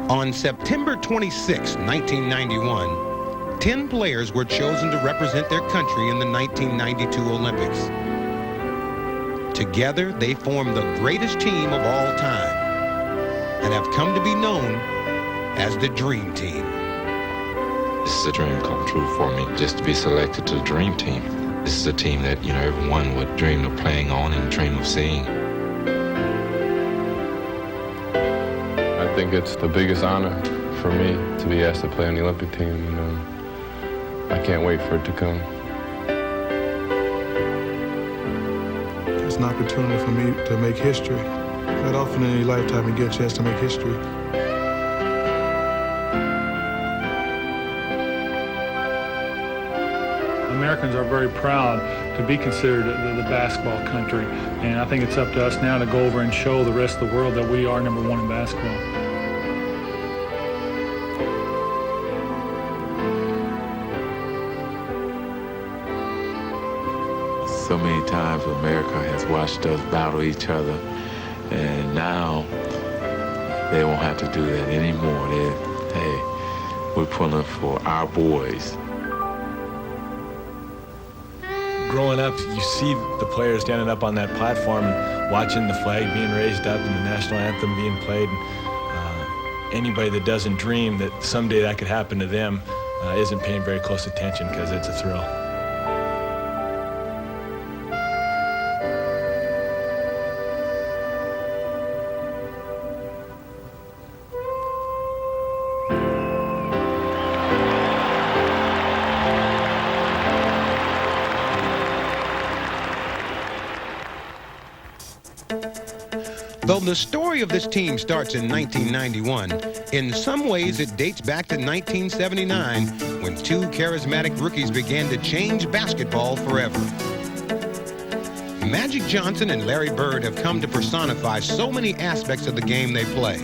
On September 26, 1991, 10 players were chosen to represent their country in the 1992 Olympics. Together, they formed the greatest team of all time and have come to be known as the Dream Team. This is a dream come true for me, just to be selected to the Dream Team. This is a team that, everyone would dream of playing on and dream of seeing. I think it's the biggest honor for me to be asked to play on the Olympic team, and I can't wait for it to come. It's an opportunity for me to make history. Not often in any lifetime you get a chance to make history. Americans are very proud to be considered the basketball country, and I think it's up to us now to go over and show the rest of the world that we are number one in basketball. So many times America has watched us battle each other, and now they won't have to do that anymore. We're pulling for our boys. Growing up, you see the players standing up on that platform and watching the flag being raised up and the national anthem being played. Anybody that doesn't dream that someday that could happen to them isn't paying very close attention, because it's a thrill. Though the story of this team starts in 1991, in some ways it dates back to 1979, when two charismatic rookies began to change basketball forever. Magic Johnson and Larry Bird have come to personify so many aspects of the game they play.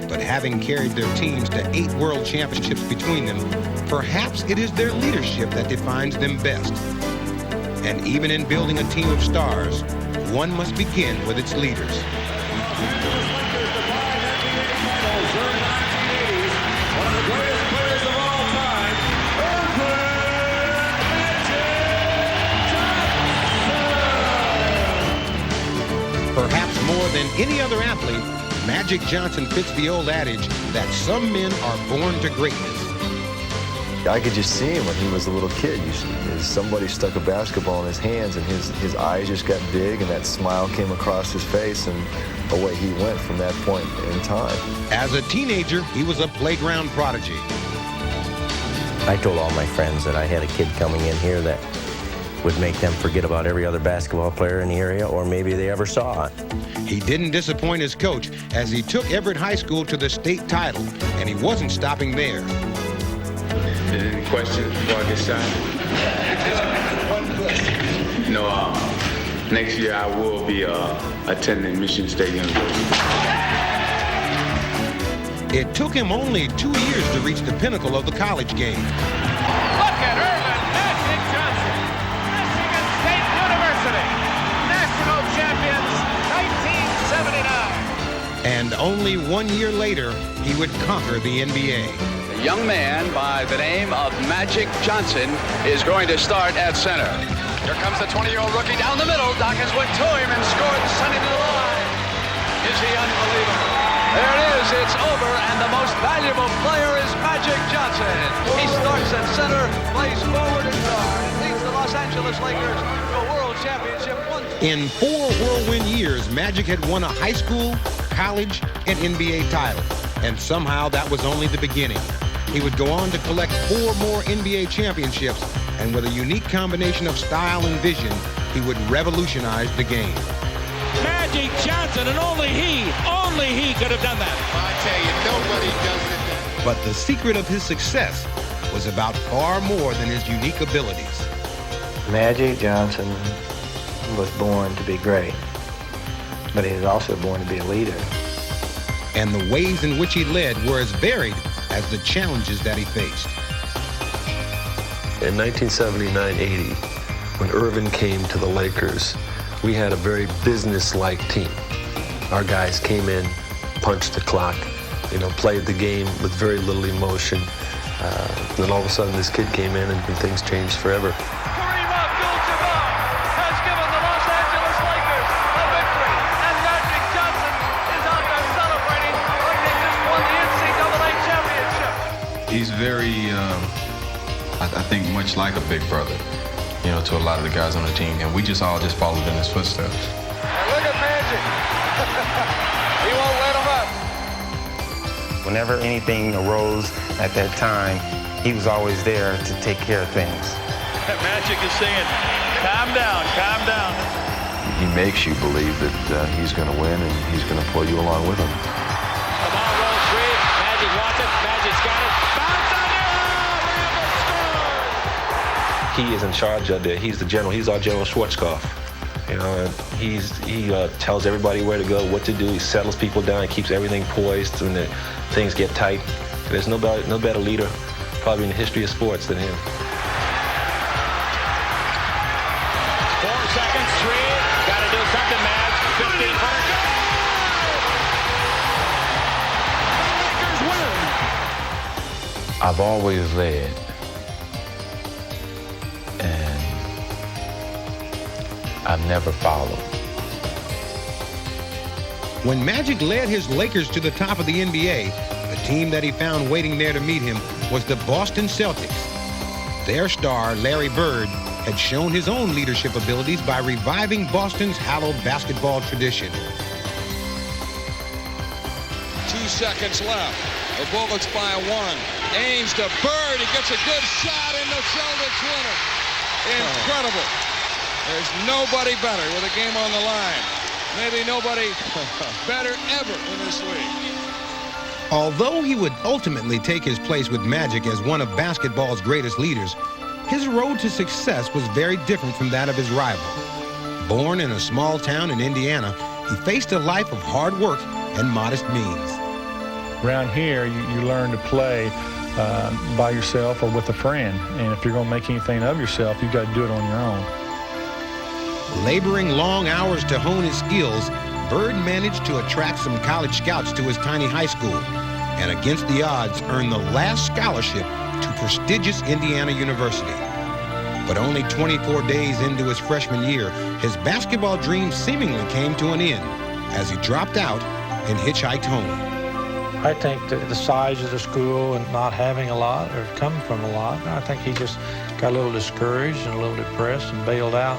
But having carried their teams to 8 world championships between them, perhaps it is their leadership that defines them best. And even in building a team of stars, one must begin with its leaders. Perhaps more than any other athlete, Magic Johnson fits the old adage that some men are born to greatness. I could just see him when he was a little kid. Somebody stuck a basketball in his hands, and his eyes just got big, and that smile came across his face, and away he went from that point in time. As a teenager, he was a playground prodigy. I told all my friends that I had a kid coming in here that would make them forget about every other basketball player in the area, or maybe they ever saw it. He didn't disappoint his coach as he took Everett High School to the state title, and he wasn't stopping there. Any questions before I get started? One question. Next year I will be attending Michigan State University. It took him only 2 years to reach the pinnacle of the college game. Look at Irvin Magic Johnson, Michigan State University, national champions, 1979. And only 1 year later, he would conquer the NBA. A young man by the name of Magic Johnson is going to start at center. Here comes the 20-year-old rookie down the middle. Dawkins went to him and scored, sending to the line. Is he unbelievable? There it is, it's over, and the most valuable player is Magic Johnson. He starts at center, plays forward and guard, and leads the Los Angeles Lakers to a world championship. In 4 whirlwind years, Magic had won a high school, college, and NBA title. And somehow that was only the beginning. He would go on to collect 4 more NBA championships, and with a unique combination of style and vision, he would revolutionize the game. Magic Johnson, and only he could have done that. I tell you, nobody does it. But the secret of his success was about far more than his unique abilities. Magic Johnson was born to be great, but he was also born to be a leader. And the ways in which he led were as varied as the challenges that he faced. In 1979-80, when Irvin came to the Lakers, we had a very business-like team. Our guys came in, punched the clock, played the game with very little emotion. Then all of a sudden this kid came in and things changed forever. Kareem Abdul-Jabbar has given the Los Angeles Lakers a victory, and Magic Johnson is out there celebrating like they just won the NCAA championship. He's very, I think, much like a big brother, to a lot of the guys on the team, and we all followed in his footsteps. And look at Magic. He won't let him up. Whenever anything arose at that time, he was always there to take care of things. Magic is saying, calm down, calm down. He makes you believe that he's going to win and he's going to pull you along with him. The ball rolls free. Magic wants it. Magic's got it. Bounce on it. He is in charge of that. He's the general. He's our General Schwarzkopf. He tells everybody where to go, what to do. He settles people down. He keeps everything poised when things get tight. There's no better leader probably in the history of sports than him. 4 seconds, 3. Got to do something, Mads. 15 first. Lakers win. I've always led, and I've never followed. When Magic led his Lakers to the top of the NBA, the team that he found waiting there to meet him was the Boston Celtics. Their star, Larry Bird, had shown his own leadership abilities by reviving Boston's hallowed basketball tradition. 2 seconds left. The Bullets by 1. Ames to Bird. He gets a good shot in the Celtics winner. Incredible. There's nobody better with a game on the line. Maybe nobody better ever in this league. Although he would ultimately take his place with Magic as one of basketball's greatest leaders, his road to success was very different from that of his rival. Born in a small town in Indiana, he faced a life of hard work and modest means. Around here, you learn to play by yourself or with a friend. And if you're going to make anything of yourself, you've got to do it on your own. Laboring long hours to hone his skills, Bird managed to attract some college scouts to his tiny high school, and against the odds earned the last scholarship to prestigious Indiana University. But only 24 days into his freshman year, his basketball dream seemingly came to an end as he dropped out and hitchhiked home. I think that the size of the school and not having a lot or coming from a lot, I think he just got a little discouraged and a little depressed and bailed out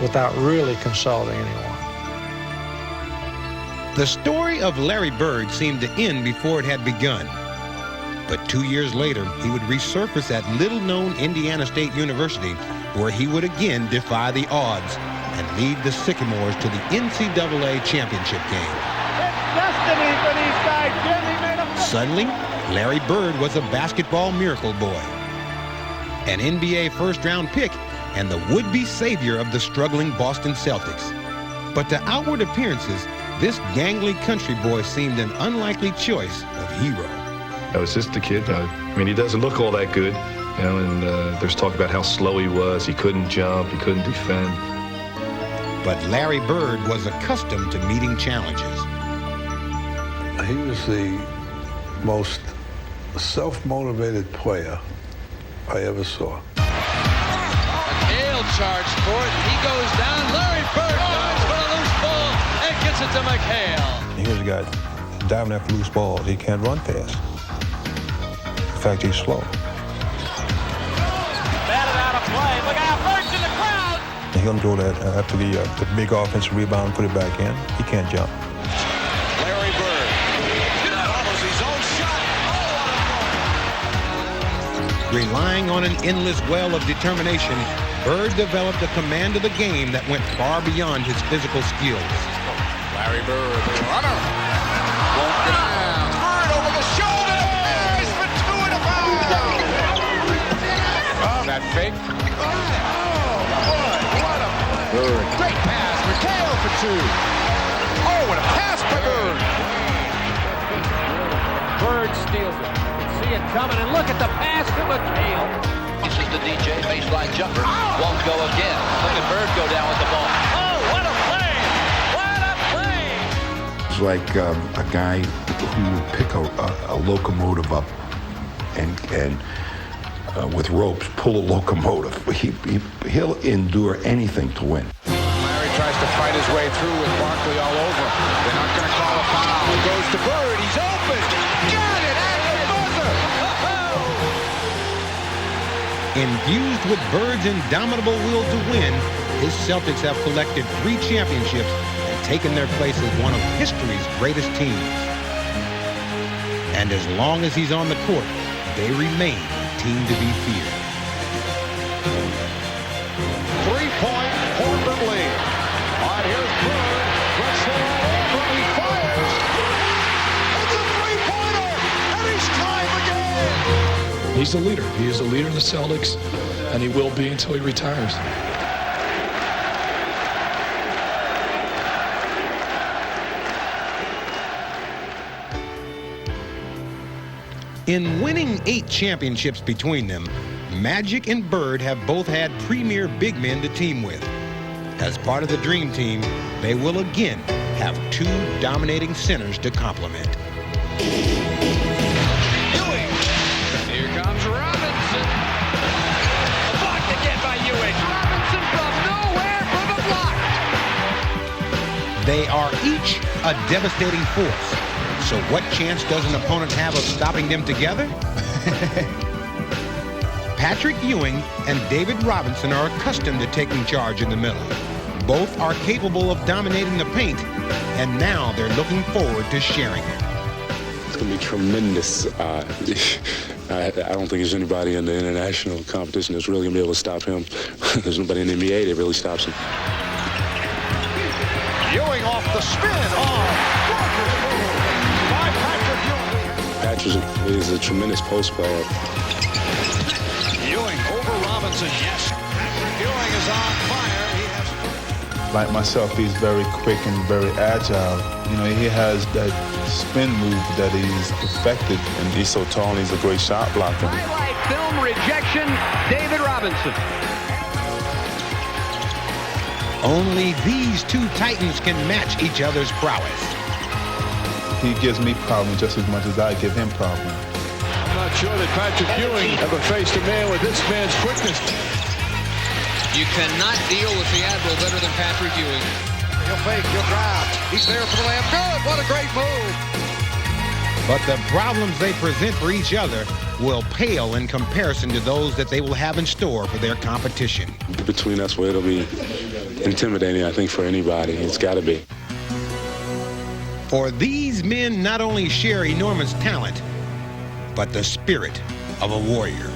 without really consulting anyone. The story of Larry Bird seemed to end before it had begun. But 2 years later, he would resurface at little-known Indiana State University, where he would again defy the odds and lead the Sycamores to the NCAA championship game. It's destiny for these guys, Jim. He made them. Suddenly, Larry Bird was a basketball miracle boy, an NBA first-round pick, and the would-be savior of the struggling Boston Celtics. But to outward appearances, this gangly country boy seemed an unlikely choice of hero. It's just a kid. He doesn't look all that good, and there's talk about how slow he was. He couldn't jump, he couldn't defend. But Larry Bird was accustomed to meeting challenges. He was the most self-motivated player I ever saw. Hale charged for it. He goes down. Larry Bird dives for a loose ball and gets it to McHale. Here's a guy diving after loose balls. He can't run fast. In fact, he's slow. Batted out of play. Look out, Bird's in the crowd. He'll do that after the big offensive rebound and put it back in. He can't jump. Larry Bird. Follows his own shot. Relying on an endless well of determination, Bird developed a command of the game that went far beyond his physical skills. Larry Bird, the runner. Won't get down. Bird over the shoulder. He's for 2 and a foul. That fake. Oh, boy, what a Bird. Great pass. McHale for 2. Oh, and a pass by Bird. Bird steals it. See it coming, and look at the pass to McHale. This is the DJ baseline jumper. Won't go again. Look at Bird go down with the ball. Oh, what a play! What a play! It's like a guy who would pick a a locomotive up and with ropes, pull a locomotive. He'll endure anything to win. Larry tries to fight his way through with Barkley all over. They're not going to call a foul. It goes to Bird. He's open. Got it at the buzzer. Infused with Bird's indomitable will to win, his Celtics have collected 3 championships and taken their place as one of history's greatest teams. And as long as he's on the court, they remain a team to be feared. 3-point Portland lead. All right, here's Bird. Drexler all over. He fires. It's a three-pointer, and he's tied the game. He's the leader. He is the leader of the Celtics, and he will be until he retires. In winning 8 championships between them, Magic and Bird have both had premier big men to team with. As part of the Dream Team, they will again have 2 dominating centers to complement. Ewing. Here comes Robinson. Blocked again by Ewing. Robinson from nowhere for the block. They are each a devastating force. So what chance does an opponent have of stopping them together? Patrick Ewing and David Robinson are accustomed to taking charge in the middle. Both are capable of dominating the paint, and now they're looking forward to sharing it. It's going to be tremendous. I don't think there's anybody in the international competition that's really going to be able to stop him. There's nobody in the NBA that really stops him. Ewing off the spin. Patrick is a tremendous post player. Ewing over Robinson, yes. Patrick Ewing is on fire. He has... Like myself, he's very quick and very agile. You know, he has that spin move that he's perfected. And he's so tall and he's a great shot blocker. Highlight film rejection, David Robinson. Only these 2 titans can match each other's prowess. He gives me problems just as much as I give him problems. I'm not sure that Patrick Ewing ever faced a man with this man's quickness. You cannot deal with the Admiral better than Patrick Ewing. He'll fake, he'll drive. He's there for the layup. Good, what a great move. But the problems they present for each other will pale in comparison to those that they will have in store for their competition. Between us, well, it'll be intimidating, I think, for anybody. It's got to be. For these men not only share enormous talent, but the spirit of a warrior.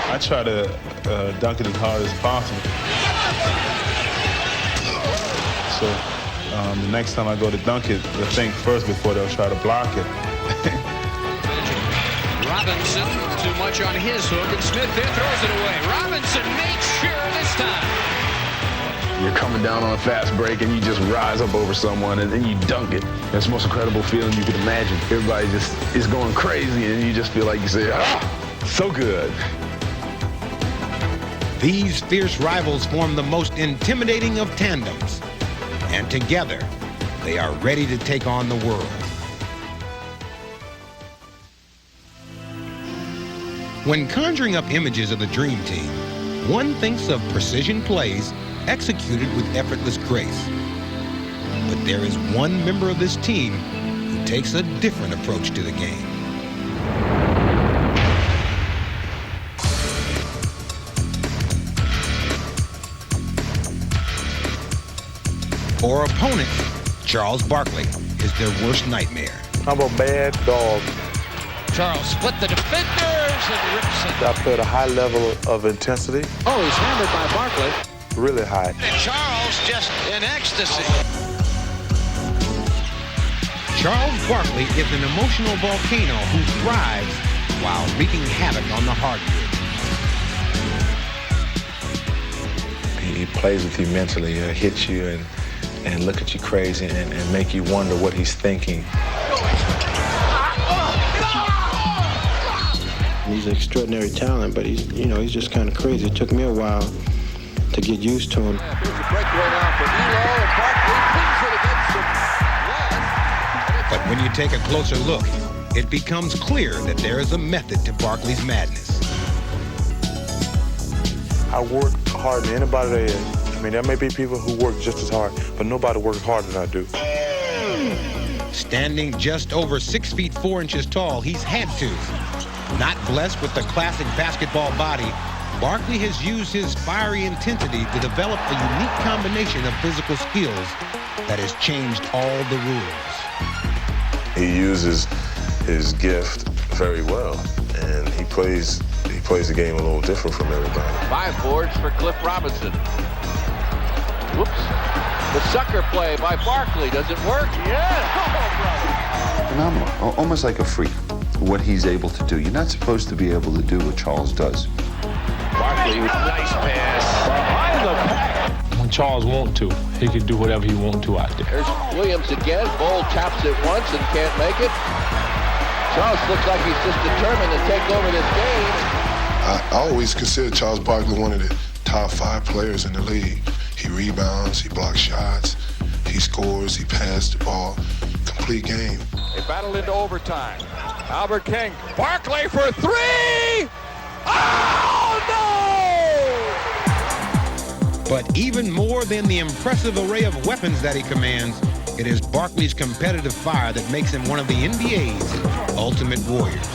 I try to dunk it as hard as possible. So the next time I go to dunk it, they'll think first before they'll try to block it. Robinson, too much on his hook, and Smith there throws it away. Robinson makes sure this time. You're coming down on a fast break and you just rise up over someone and then you dunk it. That's the most incredible feeling you can imagine. Everybody just is going crazy and you just feel like you say, so good. These fierce rivals form the most intimidating of tandems. And together, they are ready to take on the world. When conjuring up images of the Dream Team, one thinks of precision plays executed with effortless grace. But there is one member of this team who takes a different approach to the game. For opponents, Charles Barkley is their worst nightmare. I'm a bad dog. Charles split the defenders and rips it. I played a high level of intensity. Oh, he's hammered by Barkley. Really high. And Charles just in ecstasy. Charles Barkley is an emotional volcano who thrives while wreaking havoc on the hardwood. He plays with you mentally. He'll hit you and look at you crazy and make you wonder what he's thinking. He's an extraordinary talent, but he's just kind of crazy. It took me a while to get used to him. Here's a breakaway now for Elo, and Barkley But when you take a closer look, it becomes clear that there is a method to Barkley's madness. I work harder than anybody there is. I mean, there may be people who work just as hard, but nobody works harder than I do. Standing just over 6 feet 4 inches tall, he's had to. Not blessed with the classic basketball body, Barkley has used his fiery intensity to develop a unique combination of physical skills that has changed all the rules. He uses his gift very well, and he plays the game a little different from everybody. 5 boards for Cliff Robinson. Whoops. The sucker play by Barkley. Does it work? Yes! Oh, Phenomenal, almost like a freak, what he's able to do. You're not supposed to be able to do what Charles does. Barkley, nice pass. Behind the pack. When Charles wants to, he can do whatever he wants to out there. There's Williams again. Bull taps it once and can't make it. Charles looks like he's just determined to take over this game. I always consider Charles Barkley one of the top 5 players in the league. He rebounds, he blocks shots, he scores, he passes the ball. Complete game. They battle into overtime. Albert King. Barkley for 3! Oh, no! But even more than the impressive array of weapons that he commands, it is Barkley's competitive fire that makes him one of the NBA's ultimate warriors.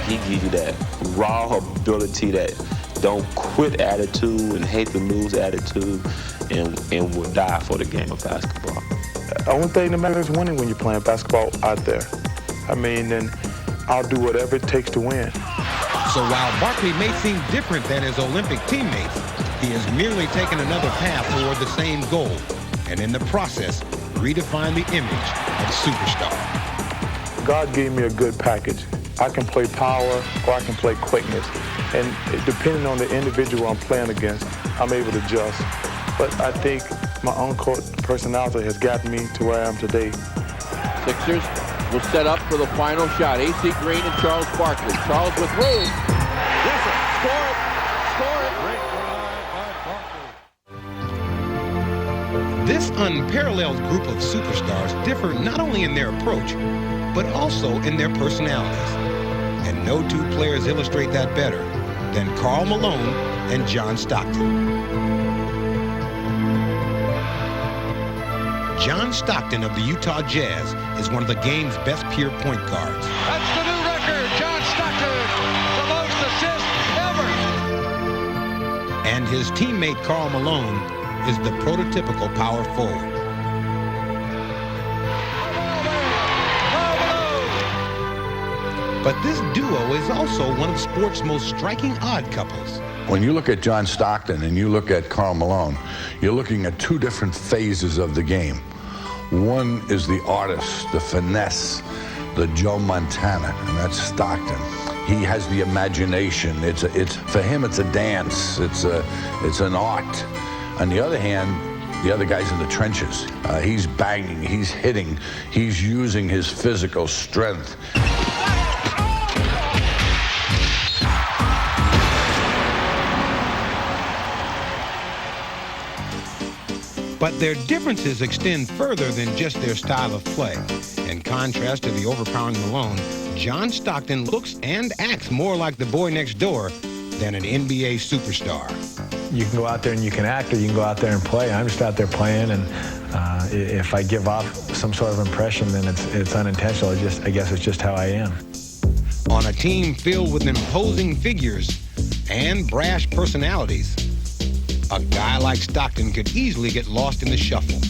He gives you that raw ability, that don't quit attitude and hate to lose attitude, and will die for the game of basketball. The only thing that matters is winning when you're playing basketball out there. I mean, and I'll do whatever it takes to win. So while Barkley may seem different than his Olympic teammates, he has merely taken another path toward the same goal, and in the process, redefined the image of superstar. God gave me a good package. I can play power or I can play quickness. And depending on the individual I'm playing against, I'm able to adjust. But I think my on-court personality has gotten me to where I am today. Sixers will set up for the final shot. A.C. Green and Charles Barkley. Charles with room. Yes, sir. Score it. Score it. This unparalleled group of superstars differ not only in their approach, but also in their personalities. And no 2 players illustrate that better than Karl Malone and John Stockton. John Stockton of the Utah Jazz is one of the game's best pure point guards. That's the new record. John Stockton, the most assists ever. And his teammate Karl Malone is the prototypical power forward. But this duo is also one of sports' most striking odd couples. When you look at John Stockton and you look at Karl Malone, you're looking at 2 different phases of the game. One is the artist, the finesse, the Joe Montana, and that's Stockton. He has the imagination. It's for him, it's a dance. It's an art. On the other hand, the other guy's in the trenches. He's banging, he's hitting, he's using his physical strength. But their differences extend further than just their style of play. In contrast to the overpowering Malone, John Stockton looks and acts more like the boy next door than an NBA superstar. You can go out there and you can act, or you can go out there and play. I'm just out there playing, and if I give off some sort of impression, then it's unintentional. I guess it's just how I am. On a team filled with imposing figures and brash personalities, a guy like Stockton could easily get lost in the shuffle.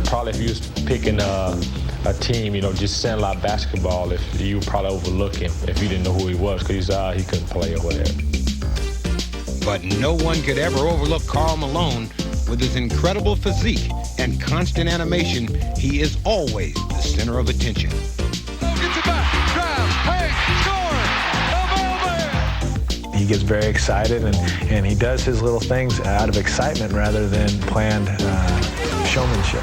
Probably if you was picking a team, just sandlot basketball, if you would probably overlook him if you didn't know who he was, because he couldn't play or whatever. But no one could ever overlook Karl Malone. With his incredible physique and constant animation, he is always the center of attention. He gets very excited, and he does his little things out of excitement rather than planned showmanship.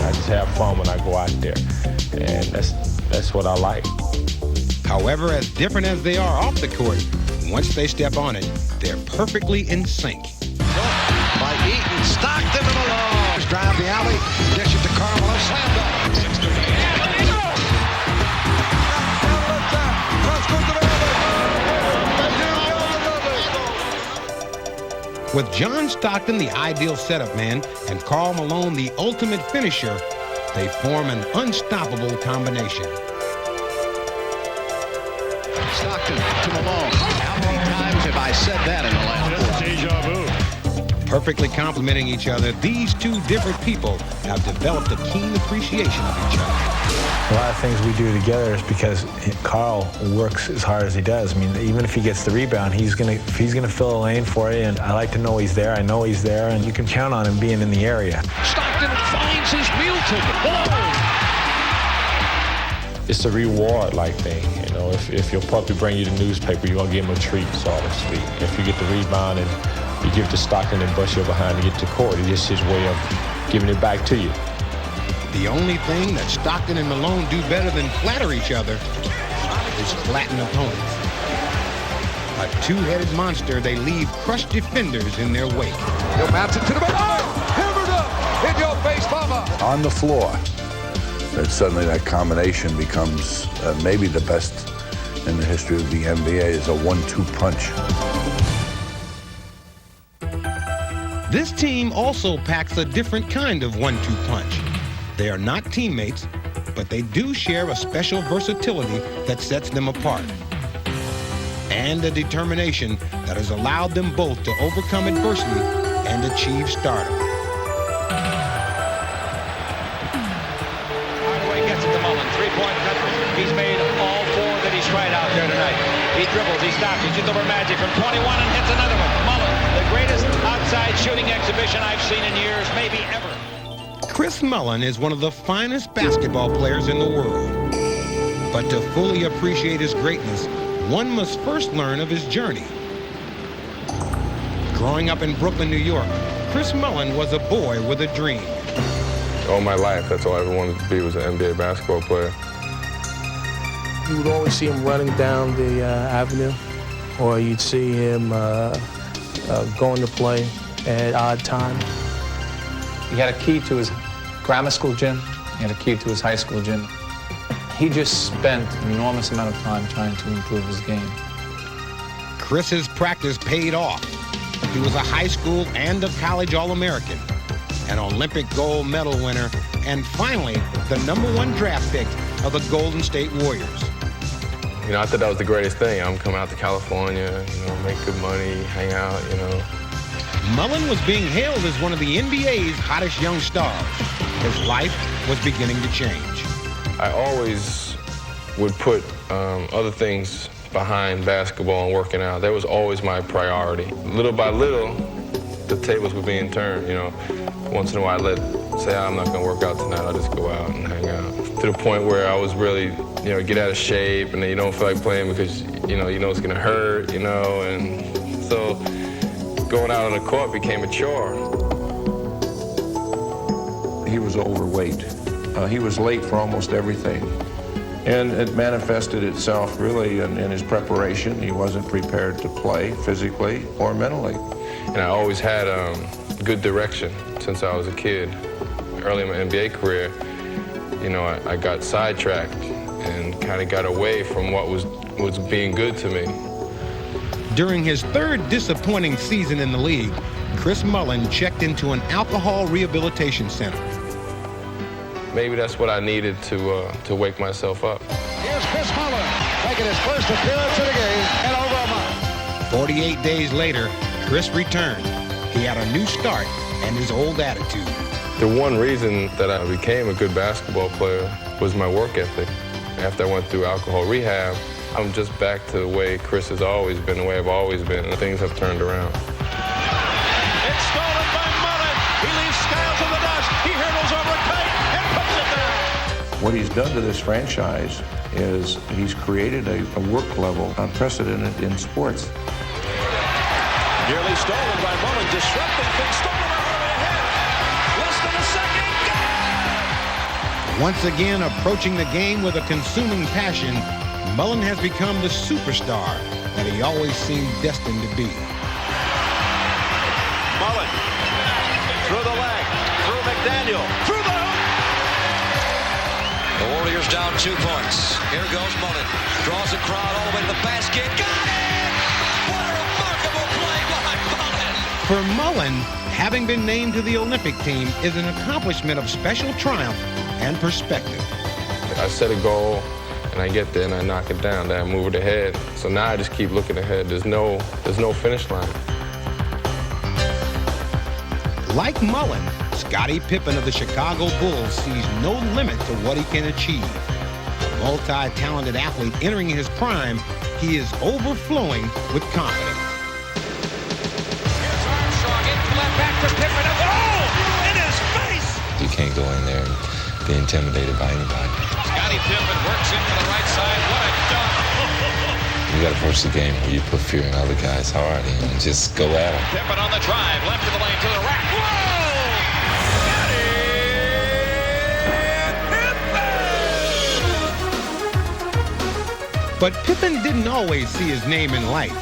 I just have fun when I go out there, and that's what I like. However, as different as they are off the court, once they step on it, they're perfectly in sync. By Eaton, Stockton to Malone. Drive the alley, dish it to Karl Malone, slam dunk. With John Stockton, the ideal setup man, and Karl Malone, the ultimate finisher, they form an unstoppable combination. Stockton to Malone. How many times have I said that in the last quarter? Deja vu. Perfectly complementing each other, these two different people have developed a keen appreciation of each other. A lot of things we do together is because Karl works as hard as he does. I mean, even if he gets the rebound, he's gonna fill a lane for you, and I like to know he's there. I know he's there, and you can count on him being in the area. Stockton finds his meal ticket. Whoa! It's a reward-like thing. You know, if your puppy bring you the newspaper, you're gonna give him a treat, so to speak. If you get the rebound and you give it to Stockton and bust your behind to get to court, it's just his way of giving it back to you. The only thing that Stockton and Malone do better than flatter each other is flatten opponents. A two-headed monster, they leave crushed defenders in their wake. He'll bounce it to the middle. Oh! Hammered up! In your face, mama! On the floor, that suddenly that combination becomes maybe the best in the history of the NBA is a 1-2 punch. This team also packs a different kind of 1-2 punch. They are not teammates, but they do share a special versatility that sets them apart. And a determination that has allowed them both to overcome adversity and achieve stardom. Hardaway gets it to Mullin. Three-point country. He's made all four that he's tried out there tonight. He dribbles, he stops, he shoots over Magic from 21 and hits another one. Mullin, the greatest outside shooting exhibition I've seen in years, maybe ever. Chris Mullin is one of the finest basketball players in the world. But to fully appreciate his greatness, one must first learn of his journey. Growing up in Brooklyn, New York, Chris Mullin was a boy with a dream. All my life, that's all I ever wanted to be, was an NBA basketball player. You would always see him running down the avenue, or you'd see him going to play at odd times. He had a key to his grammar school gym. He had a key to his high school gym. He just spent an enormous amount of time trying to improve his game. Chris's practice paid off. He was a high school and a college All-American, an Olympic gold medal winner, and finally, the #1 draft pick of the Golden State Warriors. You know, I thought that was the greatest thing. I'm coming out to California, you know, make good money, hang out, you know. Mullin was being hailed as one of the NBA's hottest young stars. His life was beginning to change. I always would put other things behind basketball and working out. That was always my priority. Little by little, the tables were being turned, you know. Once in a while, I'd say, I'm not going to work out tonight. I'll just go out and hang out. To the point where I was really, you know, get out of shape, and then you don't feel like playing because, you know it's going to hurt, you know. And so going out on the court became a chore. He was overweight. He was late for almost everything. And it manifested itself really in his preparation. He wasn't prepared to play physically or mentally. And I always had good direction since I was a kid. Early in my NBA career, you know, I got sidetracked and kind of got away from what was being good to me. During his third disappointing season in the league, Chris Mullin checked into an alcohol rehabilitation center. Maybe that's what I needed to wake myself up. Here's Chris Mullin making his first appearance in the game in over a month. 48 days later, Chris returned. He had a new start and his old attitude. The one reason that I became a good basketball player was my work ethic. After I went through alcohol rehab, I'm just back to the way Chris has always been, the way I've always been, and things have turned around. It's stolen by Mullin. He leaves Skiles in the dust. He hurdles over tight and puts it down. What he's done to this franchise is he's created a work level unprecedented in sports. Nearly stolen by Mullin, disrupting things, stolen by Hardaway ahead. Less than a second. Once again, approaching the game with a consuming passion, Mullin has become the superstar that he always seemed destined to be. Mullin, through the leg, through McDaniel, through the hoop. The Warriors down 2 points. Here goes Mullin. Draws the crowd all the way to the basket. Got it! What a remarkable play by Mullin. For Mullin, having been named to the Olympic team is an accomplishment of special triumph and perspective. I set a goal, and I get there and I knock it down, then I move it ahead. So now I just keep looking ahead. There's no finish line. Like Mullin, Scottie Pippen of the Chicago Bulls sees no limit to what he can achieve. A multi-talented athlete entering his prime, he is overflowing with confidence. Here's Armstrong in left back to Pippen. A goal in his face! You can't go in there and be intimidated by anybody. Scottie Pippen works in to the right side. What a dunk! You got to approach the game where you put fear in other guys' heart and just go at them. Pippen on the drive, left of the lane to the rack. Whoa! But Pippen didn't always see his name in lights.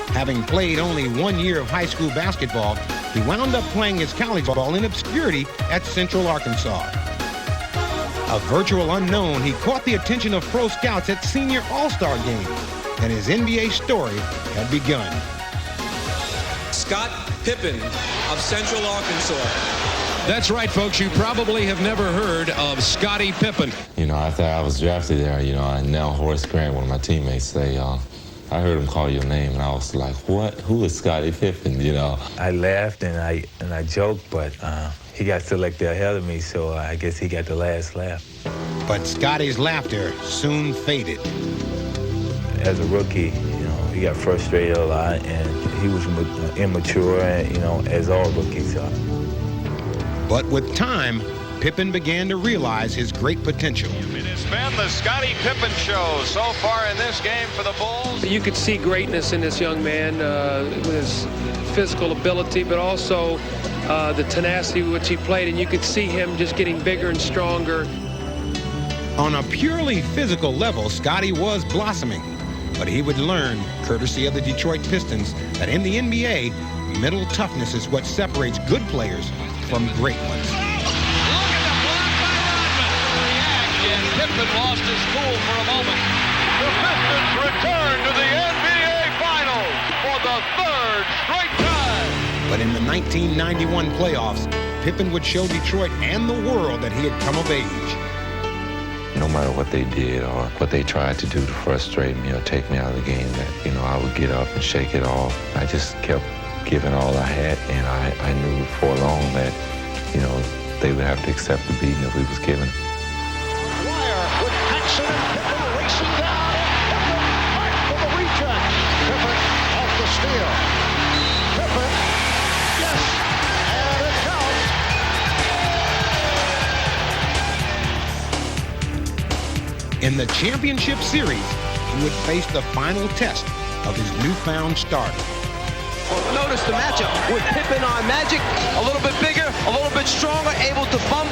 Having played only 1 year of high school basketball, he wound up playing his college ball in obscurity at Central Arkansas. A virtual unknown, he caught the attention of pro scouts at senior all-star games, and his NBA story had begun. Scott Pippen of Central Arkansas. That's right, folks. You probably have never heard of Scottie Pippen. You know, after I was drafted there, you know, I now Horace Grant, one of my teammates, say, I heard him call your name, and I was like, what? Who is Scottie Pippen, you know? I laughed and I joked, but he got selected ahead of me, so I guess he got the last laugh. But Scottie's laughter soon faded. As a rookie, you know, he got frustrated a lot, and he was immature, and, you know, as all rookies are. But with time, Pippen began to realize his great potential. It has been the Scottie Pippen show so far in this game for the Bulls. You could see greatness in this young man with his physical ability, but also the tenacity with which he played, and you could see him just getting bigger and stronger. On a purely physical level, Scottie was blossoming, but he would learn, courtesy of the Detroit Pistons, that in the NBA, mental toughness is what separates good players from great ones. Look at the block by Rodman. Reaction. Pippen lost his cool for a moment. The Pistons return to the NBA Finals for the third straight time. But in the 1991 playoffs, Pippen would show Detroit and the world that he had come of age. No matter what they did or what they tried to do to frustrate me or take me out of the game, that, you know, I would get up and shake it off. I just kept giving all I had, and I knew for long that, you know, they would have to accept the beating that we was given. Wire with Paxson and Pippen racing down. Pippen back for the reject. Pippen off the steal. Pippen, yes, and it counts. In the championship series, he would face the final test of his newfound stardom. Notice the matchup with Pippen on Magic, a little bit bigger, a little bit stronger, able to bump,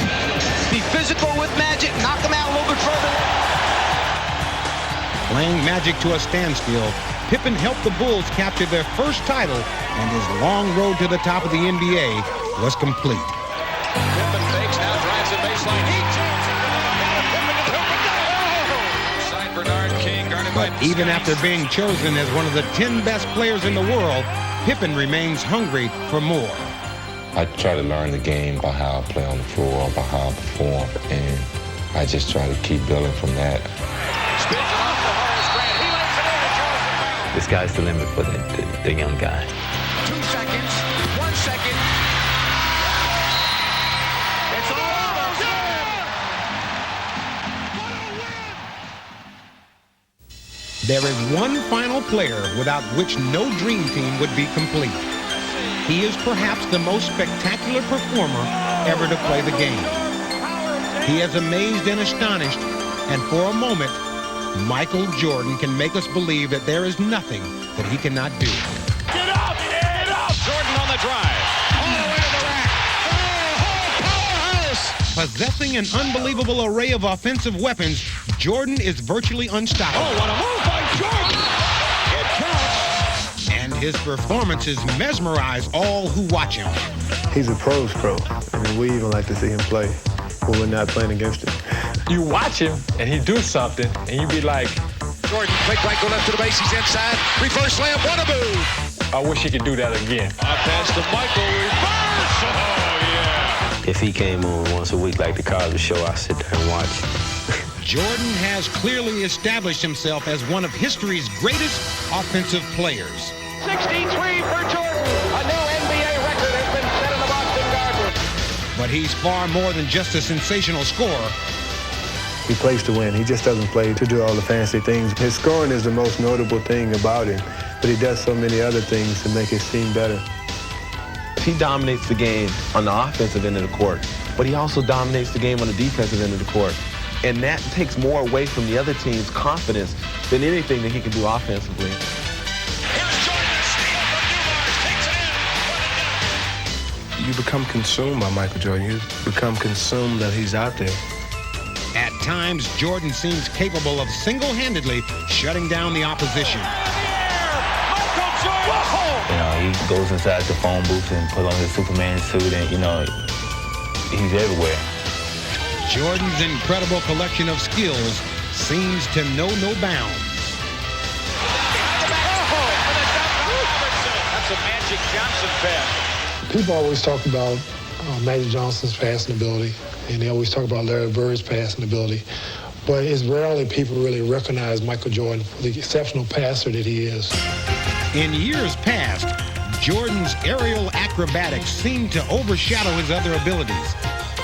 be physical with Magic, knock him out a little bit further. Playing Magic to a standstill, Pippen helped the Bulls capture their first title, and his long road to the top of the NBA was complete. Pippen fakes, now drives the baseline. He jumps into the Pippen to Pippen. Side Bernard King, guarded by But even after being chosen as one of the 10 best players in the world, Pippen remains hungry for more. I try to learn the game by how I play on the floor, by how I perform, and I just try to keep building from that. Spins it off to Horace Grant. He lays it in and draws the foul. The sky's the limit for the young guy. 2 seconds, 1 second. It's all over. There is one final player without which no dream team would be complete. He is perhaps the most spectacular performer ever to play the game. He has amazed and astonished, and for a moment, Michael Jordan can make us believe that there is nothing that he cannot do. Get up! Get up! Jordan on the drive. All the way to the rack. Oh, powerhouse! Possessing an unbelievable array of offensive weapons, Jordan is virtually unstoppable. Oh, what a move by Jordan! It counts! And his performances mesmerize all who watch him. He's a pro's pro. I mean, we even like to see him play when we're not playing against him. You watch him, and he do something, and you be like, Jordan, quick right, go left to the base, he's inside. Reverse slam, what a move! I wish he could do that again. Pass to Michael, reverse! Oh, yeah! If he came on once a week like the Cosby Show, I sit there and watch. Jordan has clearly established himself as one of history's greatest offensive players. 63 for Jordan. A new NBA record has been set in the Boston Garden. But he's far more than just a sensational scorer. He plays to win. He just doesn't play to do all the fancy things. His scoring is the most notable thing about him, but he does so many other things to make it seem better. He dominates the game on the offensive end of the court, but he also dominates the game on the defensive end of the court. And that takes more away from the other team's confidence than anything that he can do offensively. You become consumed by Michael Jordan. You become consumed that he's out there. At times, Jordan seems capable of single-handedly shutting down the opposition. You know, he goes inside the phone booth and put on his Superman suit, and you know, he's everywhere. Jordan's incredible collection of skills seems to know no bounds. That's a Magic Johnson pass. People always talk about Magic Johnson's passing ability, and they always talk about Larry Bird's passing ability, but it's rarely people really recognize Michael Jordan for the exceptional passer that he is. In years past, Jordan's aerial acrobatics seemed to overshadow his other abilities.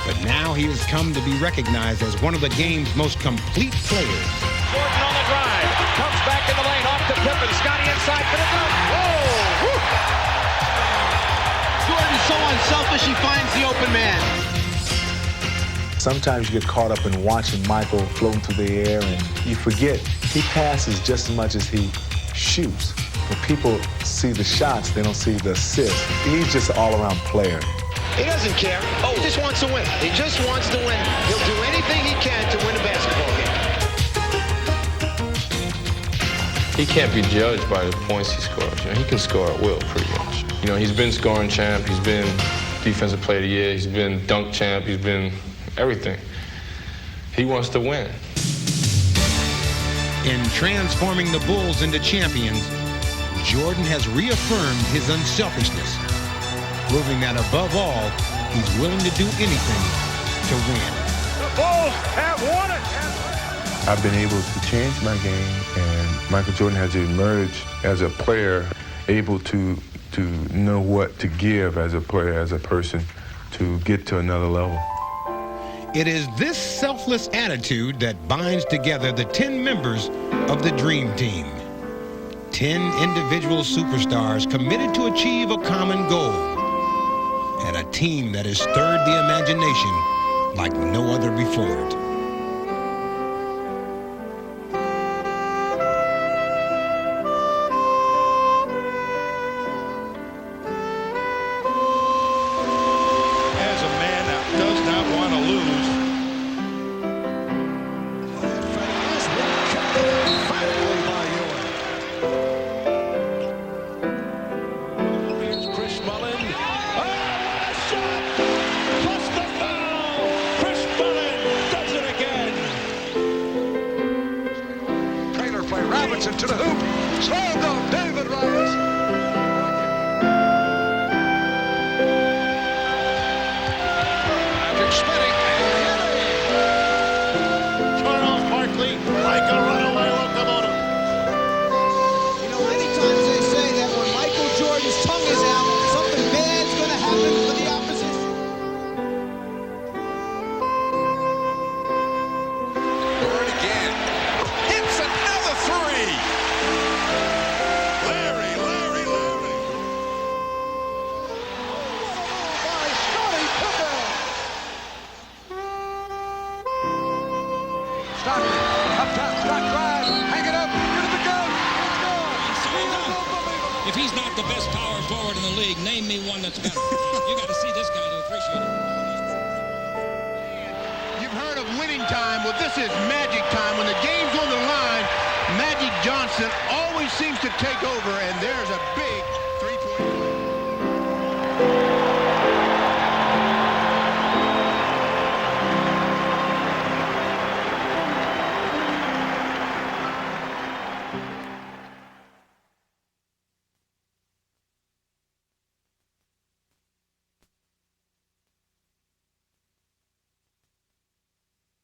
But now he has come to be recognized as one of the game's most complete players. Jordan on the drive, comes back in the lane, off to Pippen. Scottie inside for the dunk. Whoa! Woo. Jordan's so unselfish, he finds the open man. Sometimes you get caught up in watching Michael floating through the air, and you forget he passes just as much as he shoots. When people see the shots, they don't see the assists. He's just an all-around player. He doesn't care. He just wants to win. He just wants to win. He'll do anything he can to win a basketball game. He can't be judged by the points he scores. You know, he can score at will, pretty much. You know, he's been scoring champ. He's been defensive player of the year. He's been dunk champ. He's been everything. He wants to win. In transforming the Bulls into champions, Jordan has reaffirmed his unselfishness, proving that above all, he's willing to do anything to win. The Bulls have won it! I've been able to change my game, and Michael Jordan has emerged as a player, able to know what to give as a player, as a person, to get to another level. It is this selfless attitude that binds together the 10 members of the Dream Team. 10 individual superstars committed to achieve a common goal, and a team that has stirred the imagination like no other before it. As a man that does not want to lose. Here's Chris Mullin. Oh, what a shot! Plus the foul! Chris Mullin does it again. Taylor play Robinson to the hoop. Slow go, David Rose. Spinning and hitting. Turn off Barkley like a runaway locomotive. You know, many times they say that when Michael Jordan's tongue is out, something bad's going to happen for the opposition. Bird again. Hits another three. Larry. By Scottie Pippen. Stockton, up top, Stock drive, hang it up, get the gun, If he's not the best power forward in the league, name me one that's better. You got to see this guy to appreciate it. You've heard of winning time. Well, this is magic time. When the game's on the line, Magic Johnson always seems to take over, and there's a big